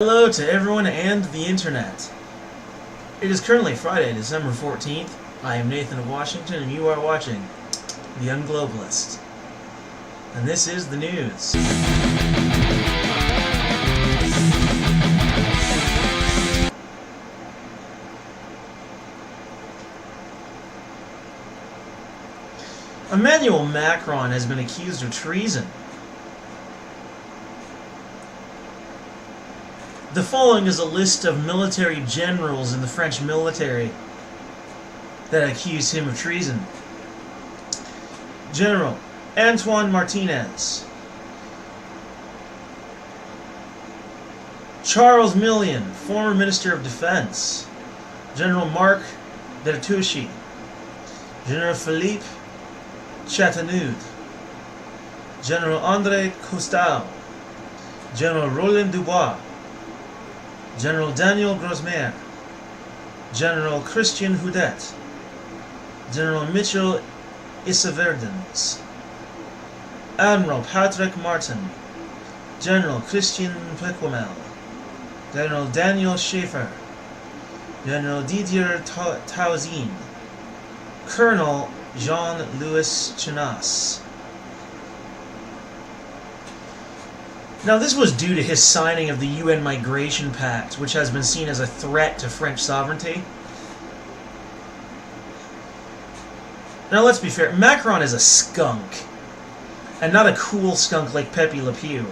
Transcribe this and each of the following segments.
Hello to everyone and the internet. It is currently Friday, December 14th. I am Nathan of Washington and you are watching The Young Globalist. And this is the news. Emmanuel Macron has been accused of treason. The following is a list of military generals in the French military that accuse him of treason. General Antoine Martinez, Charles Million, former Minister of Defense, General Marc Bertouchy, General Philippe Chateauneuf, General André Coustal, General Roland Dubois, General Daniel Grosmaire, General Christian Houdet, General Mitchell Isaverdens, Admiral Patrick Martin, General Christian Pequamel, General Daniel Schaeffer, General Didier Tauzin, Colonel Jean-Louis Chenas. Now, this was due to his signing of the UN Migration Pact, which has been seen as a threat to French sovereignty. Now, let's be fair, Macron is a skunk, and not a cool skunk like Pepe Le Pew.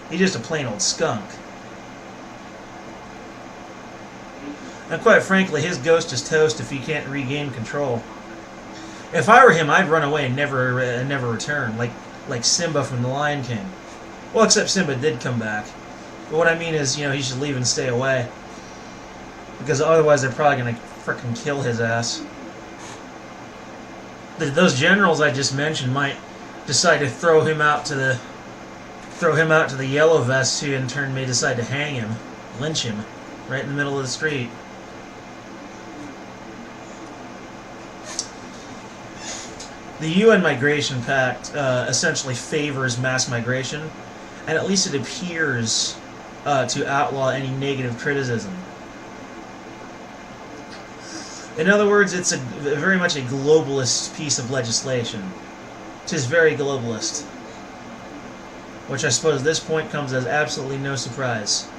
He's just a plain old skunk. And quite frankly, his ghost is toast if he can't regain control. If I were him, I'd run away and never return, like Simba from The Lion King. Well, except Simba did come back. But what I mean is, he should leave and stay away. Because otherwise they're probably going to frickin' kill his ass. Those generals I just mentioned might decide to throw him out to the yellow vests, who in turn may decide to hang him, lynch him, right in the middle of the street. The UN Migration Pact essentially favors mass migration, and at least it appears to outlaw any negative criticism. In other words, it's very much a globalist piece of legislation. It is very globalist, which I suppose at this point comes as absolutely no surprise.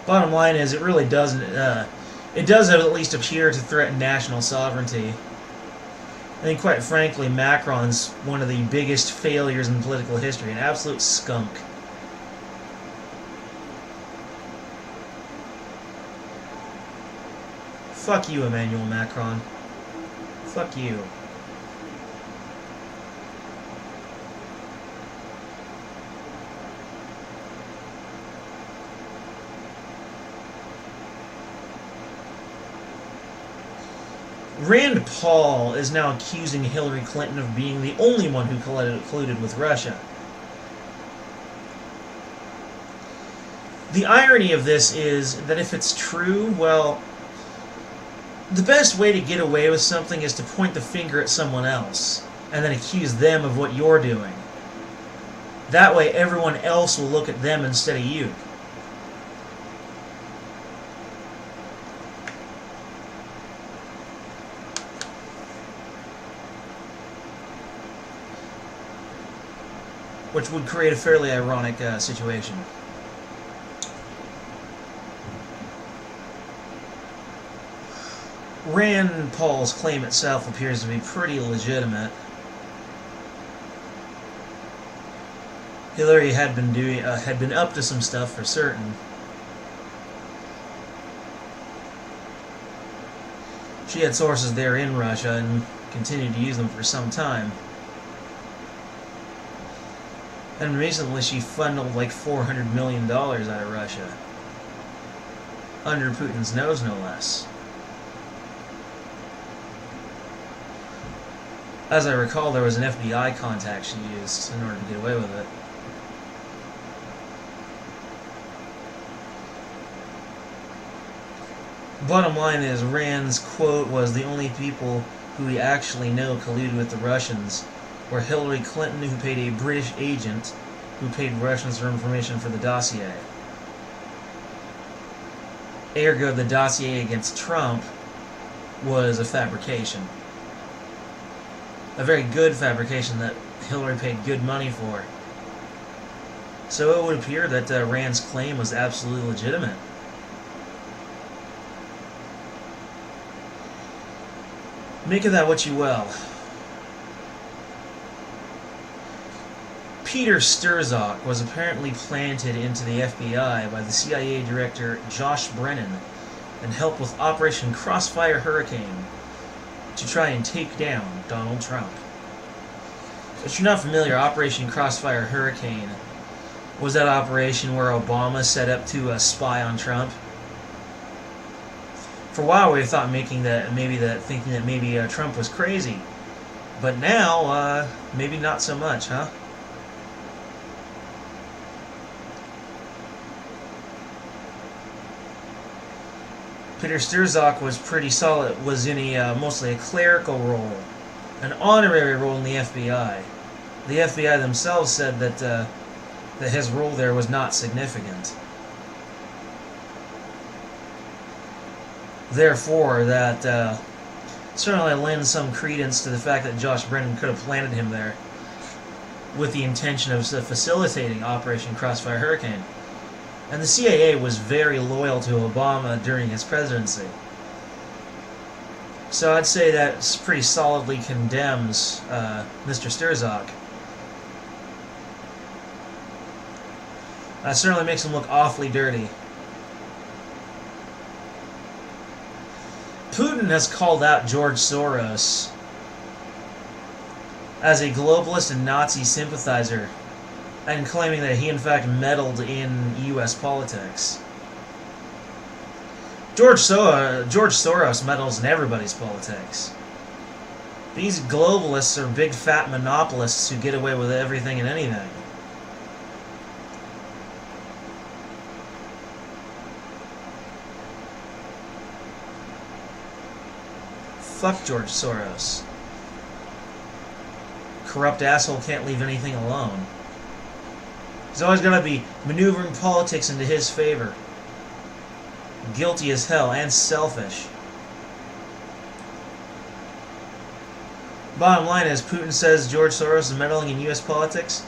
Bottom line is, it really doesn't. It does at least appear to threaten national sovereignty. I think, quite frankly, Macron's one of the biggest failures in political history, an absolute skunk. Fuck you, Emmanuel Macron. Fuck you. Rand Paul is now accusing Hillary Clinton of being the only one who colluded with Russia. The irony of this is that if it's true, well, the best way to get away with something is to point the finger at someone else, and then accuse them of what you're doing. That way everyone else will look at them instead of you. Which would create a fairly ironic situation. Rand Paul's claim itself appears to be pretty legitimate. Hillary had been up to some stuff for certain. She had sources there in Russia and continued to use them for some time. And recently she funneled like $400 million out of Russia. Under Putin's nose, no less. As I recall, there was an FBI contact she used in order to get away with it. Bottom line is, Rand's quote was, "The only people who we actually know colluded with the Russians were Hillary Clinton, who paid a British agent who paid Russians for information for the dossier." Ergo, the dossier against Trump was a fabrication. A very good fabrication that Hillary paid good money for. So it would appear that Rand's claim was absolutely legitimate. Make of that what you will. Peter Strzok was apparently planted into the FBI by the CIA director Josh Brennan and helped with Operation Crossfire Hurricane to try and take down Donald Trump. If you're not familiar, Operation Crossfire Hurricane was that operation where Obama set up to spy on Trump. For a while, we thought thinking that maybe Trump was crazy, but now maybe not so much, huh? Peter Strzok was pretty solid. Was in mostly a clerical role, an honorary role in the FBI. The FBI themselves said that his role there was not significant. Therefore, that certainly lends some credence to the fact that Josh Brennan could have planted him there with the intention of facilitating Operation Crossfire Hurricane. And the CIA was very loyal to Obama during his presidency. So I'd say that pretty solidly condemns Mr. Strzok. That certainly makes him look awfully dirty. Putin has called out George Soros as a globalist and Nazi sympathizer, and claiming that he in fact meddled in U.S. politics. George Soros meddles in everybody's politics. These globalists are big fat monopolists who get away with everything and anything. Fuck George Soros. Corrupt asshole can't leave anything alone. He's always got to be maneuvering politics into his favor. Guilty as hell and selfish. Bottom line is, Putin says George Soros is meddling in U.S. politics.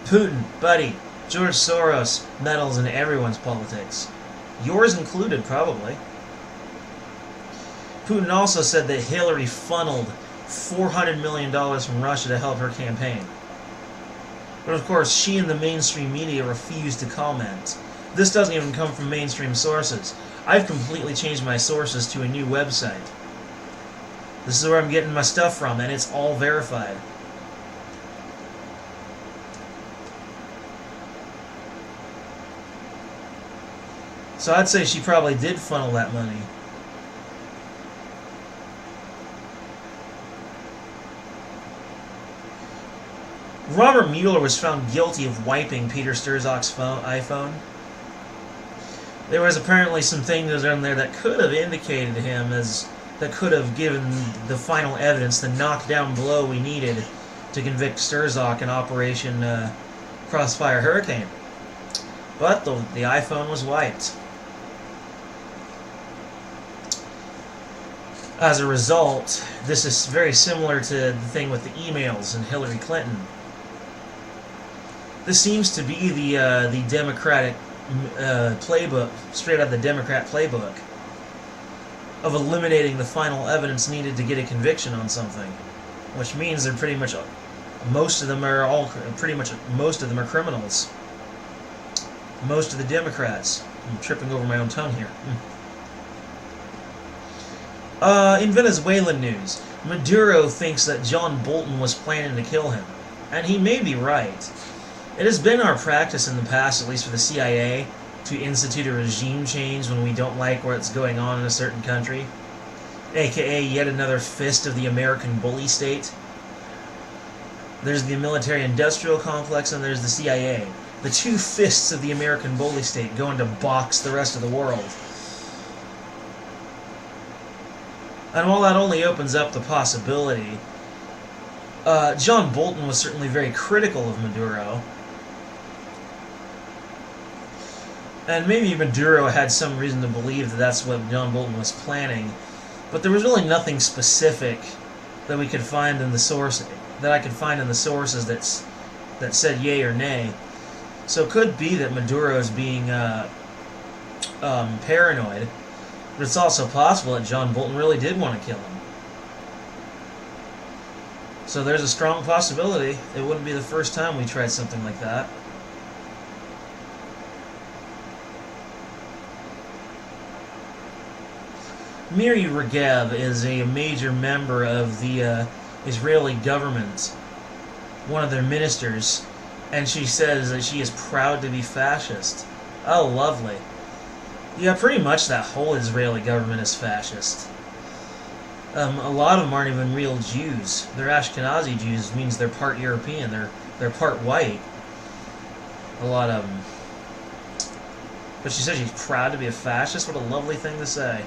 Putin, buddy, George Soros meddles in everyone's politics. Yours included, probably. Putin also said that Hillary funneled $400 million from Russia to help her campaign. But of course, she and the mainstream media refused to comment. This doesn't even come from mainstream sources. I've completely changed my sources to a new website. This is where I'm getting my stuff from, and it's all verified. So I'd say she probably did funnel that money. Robert Mueller was found guilty of wiping Peter Strzok's iPhone. There was apparently some things in there that could have indicated to him that could have given the final evidence, the knockdown blow we needed to convict Strzok in Operation Crossfire Hurricane. But the iPhone was wiped. As a result, this is very similar to the thing with the emails and Hillary Clinton. This seems to be the Democratic playbook, straight out of the Democrat playbook, of eliminating the final evidence needed to get a conviction on something, which means they're pretty much most of them are criminals. Most of the Democrats. I'm tripping over my own tongue here. In Venezuelan news, Maduro thinks that John Bolton was planning to kill him, and he may be right. It has been our practice in the past, at least for the CIA, to institute a regime change when we don't like what's going on in a certain country, aka yet another fist of the American bully state. There's the military-industrial complex, and there's the CIA. The two fists of the American bully state going to box the rest of the world. And while that only opens up the possibility, John Bolton was certainly very critical of Maduro. And maybe Maduro had some reason to believe that that's what John Bolton was planning, but there was really nothing specific that we could find in the source that I could find in the sources that said yay or nay. So it could be that Maduro is being paranoid, but it's also possible that John Bolton really did want to kill him. So there's a strong possibility it wouldn't be the first time we tried something like that. Miri Regev is a major member of the Israeli government, one of their ministers, and she says that she is proud to be fascist. Oh, lovely. Yeah, pretty much that whole Israeli government is fascist. A lot of them aren't even real Jews. They're Ashkenazi Jews, means they're part European, they're part white. A lot of them. But she says she's proud to be a fascist? What a lovely thing to say.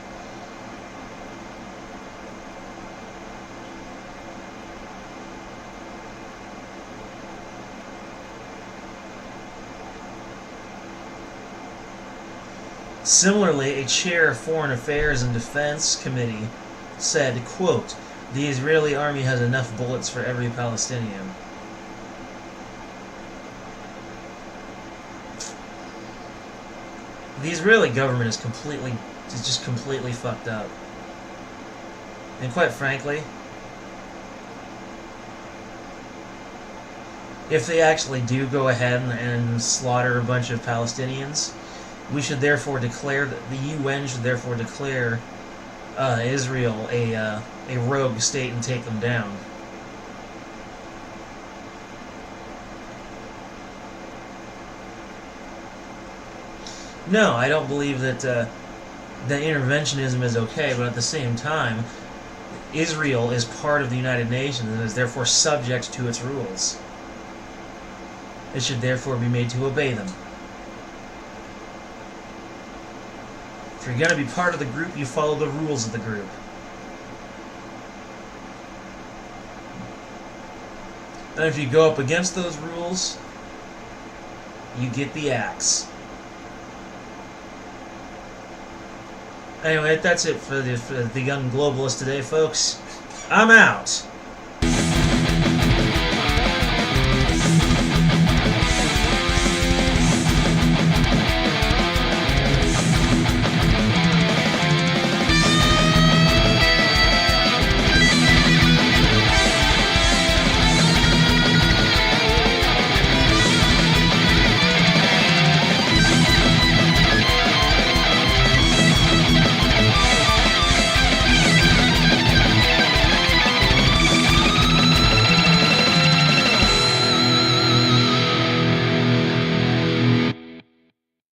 Similarly, a chair of Foreign Affairs and Defense Committee said, quote, "The Israeli army has enough bullets for every Palestinian." The Israeli government is just completely fucked up. And quite frankly, if they actually do go ahead and slaughter a bunch of Palestinians, we should therefore declare that the UN should therefore declare Israel a rogue state and take them down. No, I don't believe that that interventionism is okay, but at the same time, Israel is part of the United Nations and is therefore subject to its rules. It should therefore be made to obey them. If you're going to be part of the group, you follow the rules of the group. And if you go up against those rules, you get the axe. Anyway, that's it for the Young Globalist today, folks. I'm out.